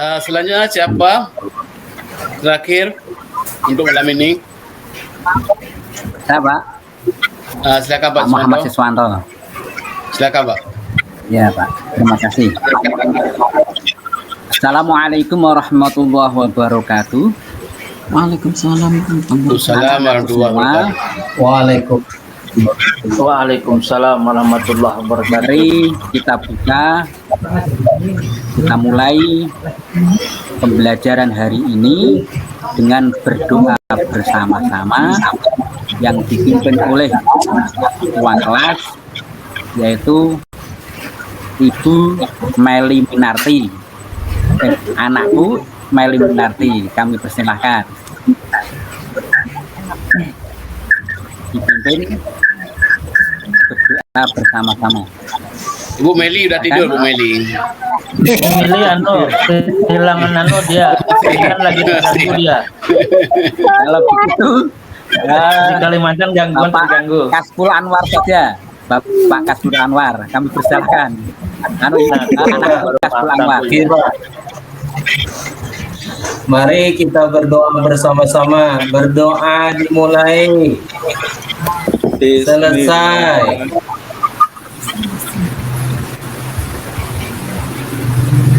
Selanjutnya siapa terakhir untuk malam ini? Saya Pak. Silakan Pak Muhammad Siswanto. Silakan Pak. Ya Pak, terima kasih. Assalamualaikum warahmatullahi wabarakatuh. Waalaikumsalam warahmatullahi wabarakatuh. Waalaikumsalam warahmatullahi wabarakatuh. Mari kita buka, kita mulai pembelajaran hari ini dengan berdoa bersama-sama yang dipimpin oleh ketua kelas, yaitu Ibu Meli Minarti. Anakku Meli Minarti, kami persilahkan dipimpin berdoa bersama-sama. Ibu Meli udah tidur, Bu Meli. Meli kehilangan dia kan lagi terganggu dia. Kalau begitu di Kalimantan gangguan terganggu. Kasful Anwar saja, Bapak Kasful Anwar, kami persilahkan. Kasful Anwar. Mari kita berdoa bersama-sama. Berdoa dimulai. Selesai.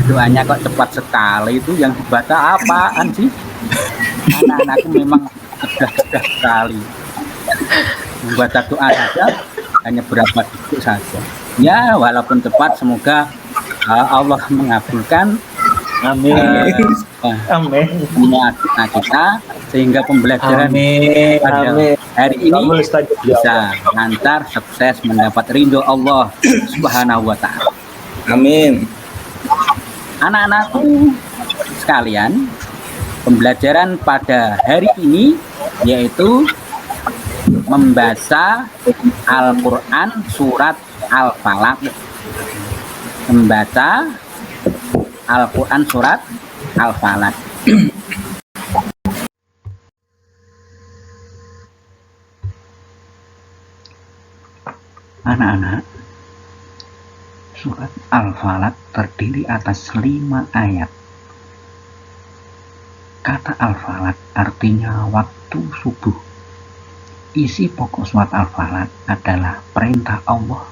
Doanya kok cepat sekali, itu yang dibaca apaan sih? Anak-anakku memang cerdas sekali. Membaca doa saja hanya berapa detik saja. Ya, walaupun cepat, semoga Allah mengabulkan. Amin. Amin. Semua kita, sehingga pembelajaran pada hari ini bisa lancar, sukses, mendapat ridho Allah Subhanahu wa Ta'ala. Amin. Anak-anakku sekalian, pembelajaran pada hari ini yaitu membaca Al-Quran surat Al-Falaq. Membaca Al-Quran surat Al-Falaq. Anak-anak, surat Al-Falaq terdiri atas 5 ayat. Kata Al-Falaq artinya waktu subuh. Isi pokok surat Al-Falaq adalah perintah Allah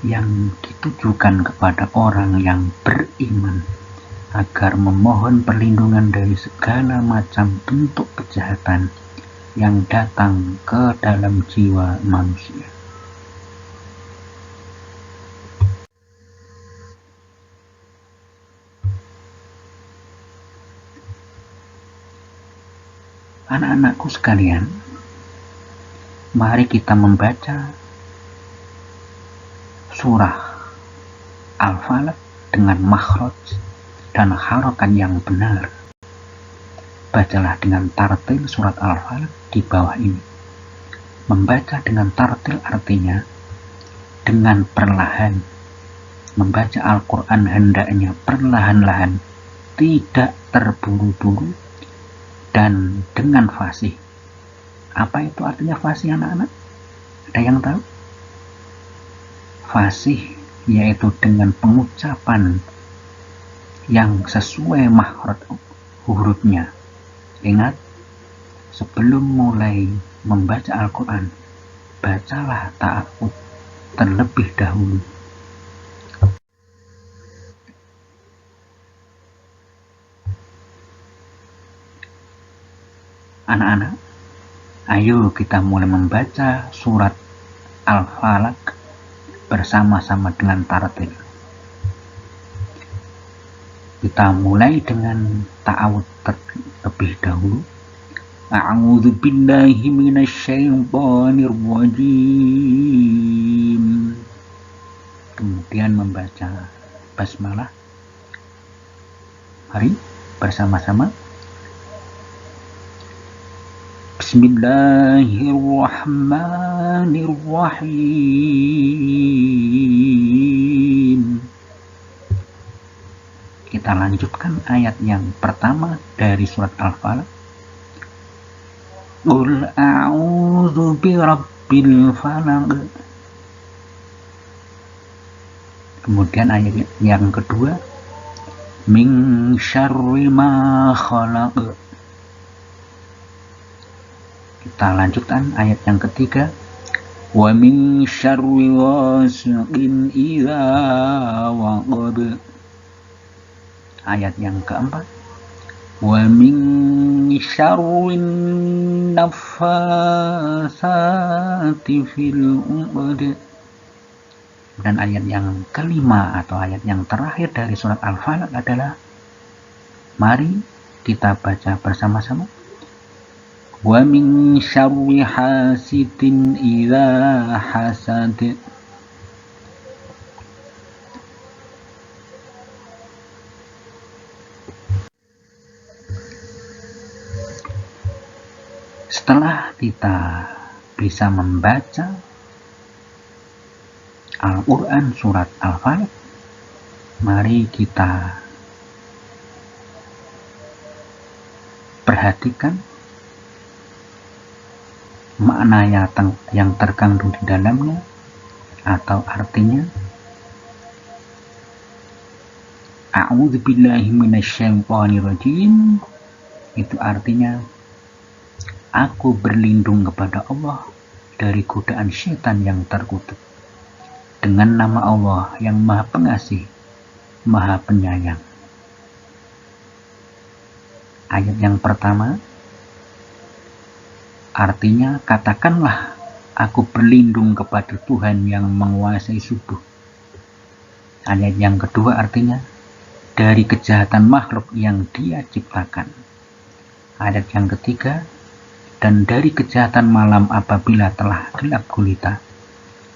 yang ditujukan kepada orang yang beriman agar memohon perlindungan dari segala macam bentuk kejahatan yang datang ke dalam jiwa manusia. Anak-anakku sekalian, mari kita membaca surah Al-Falaq dengan makhraj dan harokat yang benar. Bacalah dengan tartil surat Al-Falaq di bawah ini. Membaca dengan tartil artinya dengan perlahan. Membaca Al-Quran hendaknya perlahan-lahan, tidak terburu-buru, dan dengan fasih. Apa itu artinya fasih, anak-anak? Ada yang tahu? Fasih yaitu dengan pengucapan yang sesuai makhraj hurufnya. Ingat, sebelum mulai membaca Al-Quran, bacalah ta'awudz terlebih dahulu. Anak-anak, ayo kita mulai membaca surat Al-Falaq bersama-sama dengan tartil. Kita mulai dengan ta'awudz terlebih dahulu. A'udzu billahi minasyaitonir rajim. Kemudian membaca basmalah. Mari bersama-sama. Bismillahirrahmanirrahim. Kita lanjutkan ayat yang pertama dari surat Al-Falaq. Qul a'udzu birabbil falaq. Kemudian ayat yang kedua, Min syarri ma khalaq. Kita lanjutkan ayat yang ketiga. Wa min syarri ghasiqin idza waqab. Ayat yang keempat. Wa min syarrin naffasati fil 'uqad. Dan ayat yang kelima atau ayat yang terakhir dari surat Al-Falaq adalah, mari kita baca bersama-sama. Wa min syarri hasidin idza hasad. Setelah kita bisa membaca Al-Quran surat Al-Falaq, mari kita perhatikan makna yang terkandung di dalamnya atau artinya. A'udzubillahi minasyaitonirrajim, itu artinya aku berlindung kepada Allah dari godaan syaitan yang terkutuk, dengan nama Allah yang Maha Pengasih, Maha Penyayang. Ayat yang pertama artinya, katakanlah aku berlindung kepada Tuhan yang menguasai subuh. Ayat yang kedua artinya, dari kejahatan makhluk yang Dia ciptakan. Ayat yang ketiga, dan dari kejahatan malam apabila telah gelap gulita.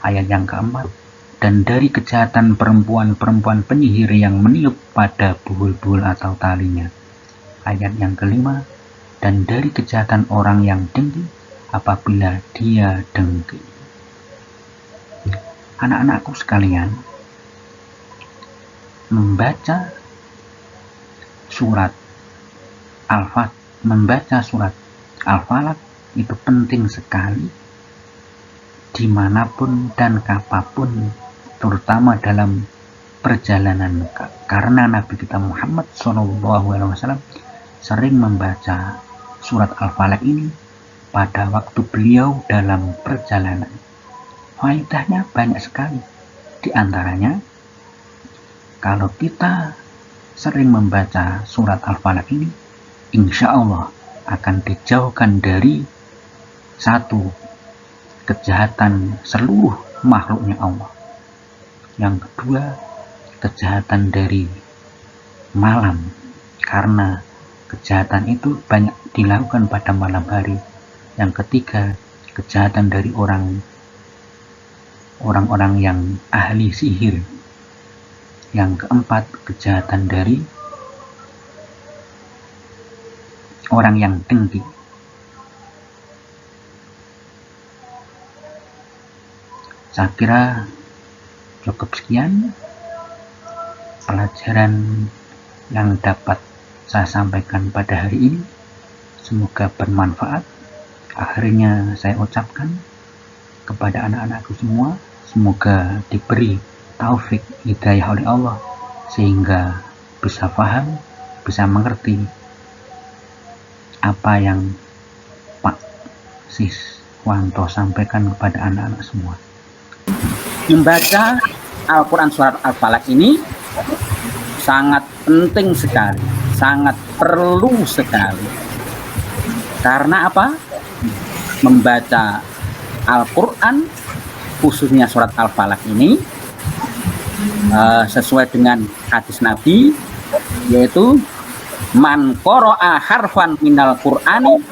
Ayat yang keempat, dan dari kejahatan perempuan-perempuan penyihir yang meniup pada buhul-buhul atau talinya. Ayat yang kelima, dan dari kejahatan orang yang dengki apabila dia dengki. Anak-anakku sekalian, membaca surat Al-Falaq itu penting sekali dimanapun dan kapanpun, terutama dalam perjalanan, karena Nabi kita Muhammad SAW sering membaca surat Al-Falaq ini pada waktu beliau dalam perjalanan. Faedahnya banyak sekali. Di antaranya, kalau kita sering membaca surat Al-Falaq ini, insya Allah akan dijauhkan dari satu, kejahatan seluruh makhluknya Allah. Yang kedua, kejahatan dari malam, karena kejahatan itu banyak dilakukan pada malam hari. Yang ketiga, kejahatan dari orang-orang yang ahli sihir. Yang keempat, kejahatan dari orang yang dengki. Saya kira cukup sekian pelajaran yang dapat saya sampaikan pada hari ini. Semoga bermanfaat. Akhirnya saya ucapkan kepada anak-anakku semua, semoga diberi taufik hidayah oleh Allah sehingga bisa paham, bisa mengerti apa yang Pak Siswanto sampaikan kepada anak-anak semua. Membaca Al-Quran surat Al-Falaq ini sangat penting sekali, sangat perlu sekali. Karena apa? Membaca Al-Quran, khususnya surat Al-Falaq ini, sesuai dengan hadis Nabi, yaitu man qara'a harfan minal Qur'ani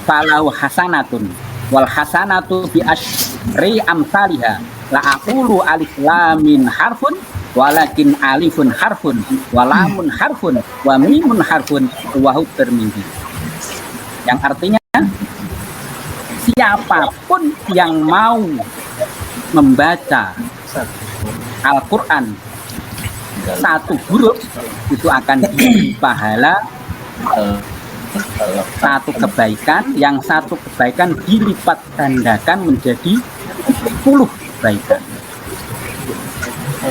falahu hasanatun wal hasanatu bi asyri amsalha. La aqulu alif lam min harfun walakin alifun harfun wa lamun harfun wa mimun harfun wa hu Tirmidzi. Yang artinya, siapapun yang mau membaca Al-Quran satu huruf itu akan diberi pahala satu kebaikan, yang satu kebaikan dilipat gandakan menjadi 10 kebaikan.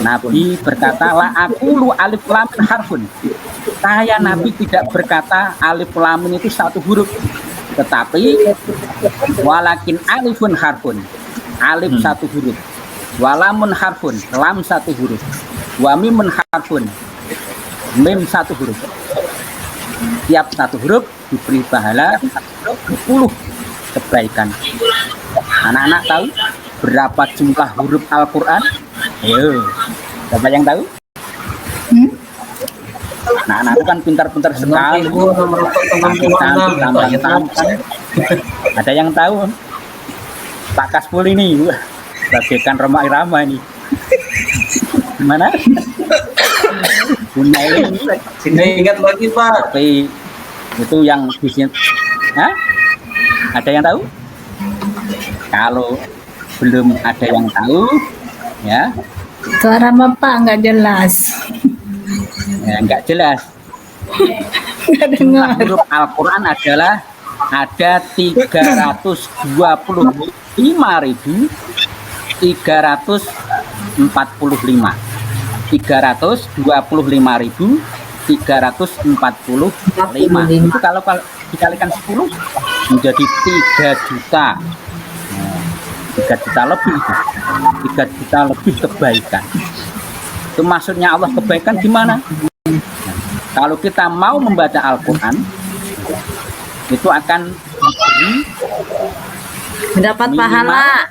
Nabi berkata, la aqulu alif lam mim harfun. Saya Nabi tidak berkata alif lam mim itu satu huruf, tetapi walakin alifun harfun. Alif satu huruf, walamun harfun, lam satu huruf, wa mimun harfun, mim satu huruf. Tiap satu huruf diberi pahala 10 kebaikan. Anak-anak tahu berapa jumlah huruf Al-Quran? Ayo, siapa yang tahu? Anak-anak itu kan pintar-pintar sekali. Ada yang tahu? Pak Kaspul ini, wah, bagaikan Roma Irama ini. Gimana? Punya ini. Ingat lagi Pak. Tapi itu yang bisnis. Hah? Ada yang tahu? Kalau belum ada yang tahu, ya. Suara Bapak nggak jelas. Ya, nggak jelas. Nggak dengar. Huruf Al-Quran adalah ada 325.345. 325.345. Itu kalau dikalikan 10 menjadi 3 juta. 3 juta lebih itu. 3 juta lebih kebaikan. Itu maksudnya Allah kebaikan gimana? Kalau kita mau membaca Al-Quran, itu akan diberi Mendapat pahala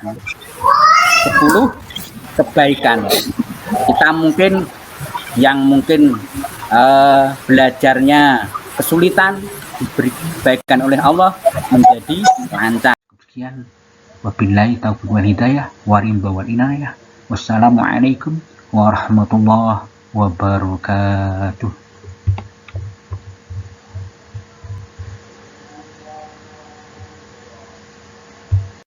10 kebaikan. Kita mungkin yang belajarnya kesulitan diberi kebaikan oleh Allah menjadi lancar. Sekian, wabillahi taufiq wal hidayah warimba wal inayah. Wassalamualaikum warahmatullahi wabarakatuh.